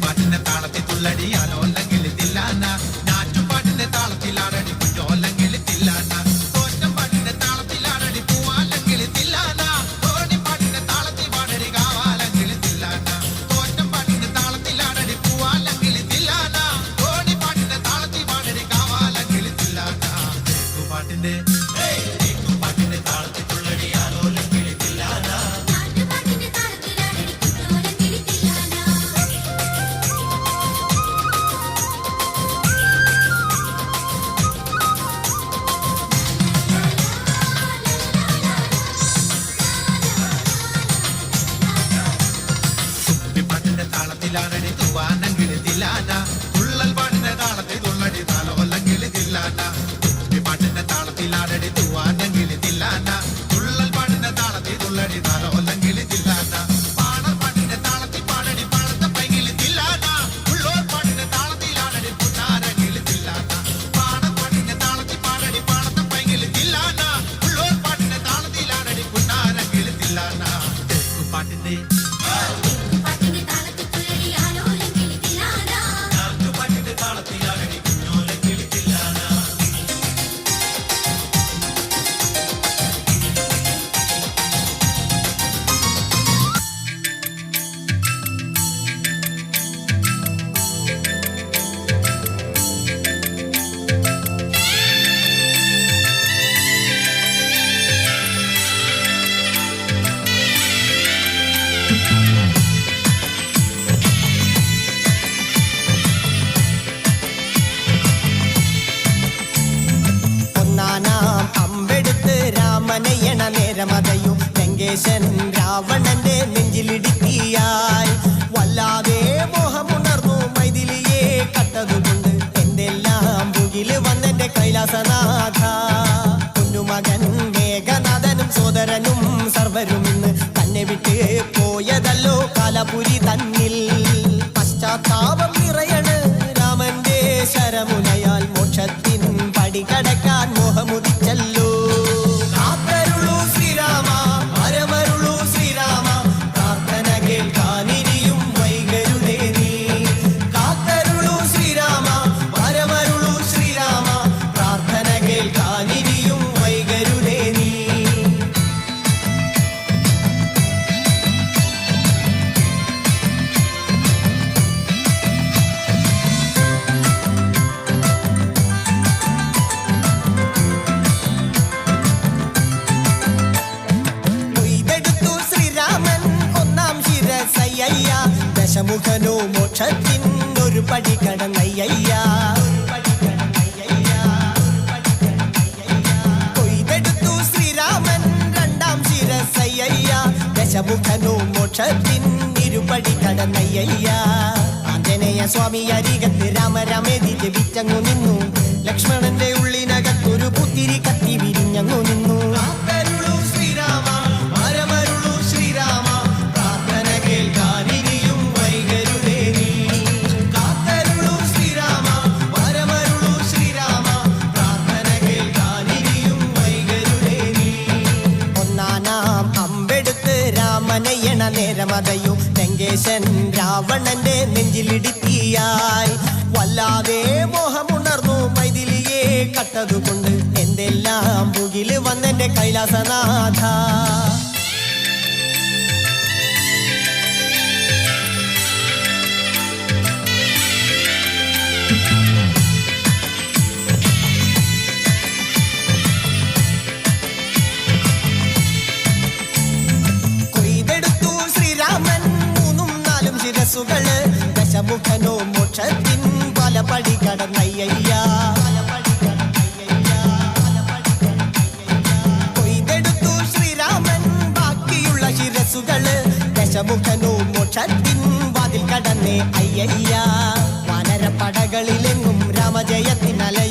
പാട്ടിന്റെ താളത്തിൽ തുള്ളടിയാലോ അല്ലെങ്കിൽ തില്ലാന ഞാറ്റുപാട്ടിന്റെ താളത്തിലാടടി കുഞ്ഞോ അല്ലെങ്കിൽ തില്ലാന തോറ്റം പാട്ടിന്റെ താളത്തിലാടടി പൂവാല്ലെങ്കിൽ തില്ലാന തോണി പാട്ടിന്റെ താളത്തിൽ പാടടി കാവാലെങ്കിൽ തില്ലാന തോറ്റം പാട്ടിന്റെ താളത്തിലാടടി പൂവാല്ലെങ്കിൽ തില്ലാന തോണി പാട്ടിന്റെ താളത്തിൽ പാടടി കാവാലെങ്കിൽ തില്ലാന പാട്ടിന്റെ പാട്ടിന്റെ താളത്തിൽ തുള്ളടിയാലോ അല്ലെങ്കിൽ തില്ലാന താളത്തിലാണടി തൂവാനെങ്കിൽ തില്ലാന തുള്ളൽ പാട്ടിന്റെ താളത്തിൽ തുള്ളടി താലോല്ലെങ്കിൽ തില്ലാന പാട്ടിന്റെ താളത്തിലാണടി തൂവാനെങ്കിൽ തില്ലാന തുള്ളൽ പാട്ടിന്റെ താളത്തിൽ തുള്ളടി താലോല്ലെങ്കിൽ തില്ലാന പാണർ പാട്ടിന്റെ താളത്തിൽ പാടടി പാടത്തെ പൈകിൽ തില്ലാന ഉള്ളോർ പാട്ടിന്റെ താളത്തിലാണടി പുന്നാരെങ്കിൽ തില്ലാന പാണർ പാട്ടിന്റെ താളത്തിൽ പാടടി പാടത്തെ പൈകിൽ തില്ലാന ഉള്ളോർ പാട്ടിന്റെ താളത്തിലാണടി പുന്നാരെങ്കിൽ തില്ലാന പാട്ടിന്റെ നേരമതയും ലങ്കേശൻ രാവണന്റെ നെഞ്ചിലിടുക്കിയായി വല്ലാതെ മോഹമുണർന്നു മൈഥിലിയെ കട്ടതുകൊണ്ട് എന്തെല്ലാം മുകില് വന്നെന്റെ കൈലാസനാഥ കുഞ്ഞുമകൻ മേഘനാഥനും സോദരനും സർവരും ഇന്ന് തന്നെ വിട്ട് പോയതല്ലോ കാലപുരി തന്നിൽ പശ്ചാത്താപം നിറയണ് രാമന്റെ ശരമുനയാൽ മോക്ഷത്തിൻ പടികടക്കാൻ മോഹമുദിച്ചല്ലോ ദശമുഖനോ മോക്ഷത്തിൻ ഒരു പടി കടന്നയ്യ കൊയ്തെടുത്തു ശ്രീരാമൻ രണ്ടാം ശിരസയ്യ ദശമുഖനോ മോക്ഷത്തിൻ ഇരുപടി കടന്നയ്യ ആഞ്ജനേയ സ്വാമി അരികത്ത് രാമരാമേതി ജപിച്ചങ്ങു നിന്നു ലക്ഷ്മണന്റെ ഉള്ളിനകത്തൊരു പുത്തിരി കത്തി വിരിഞ്ഞങ്ങു നിന്നു നേരമതയോ ലങ്കേശൻ രാവണന്റെ നെഞ്ചിലിടുക്കിയായി വല്ലാതെ മോഹമുണർന്നു മൈഥിലിയെ കട്ടതുകൊണ്ട് എന്തെല്ലാം മുകില് വന്നെന്റെ കൈലാസനാഥ ദശമുഖനോ മോക്ഷത്തിൻ പല പടി കടന്നയ്യ കൊയ്തെടുത്തു ശ്രീരാമൻ ബാക്കിയുള്ള ശിരസുകള് ദശമുഖനോ മോക്ഷത്തിൻ വാതിൽ കടന്നേ അയ്യ വാനരപ്പടകളിലെങ്ങും രാമജയത്തിനല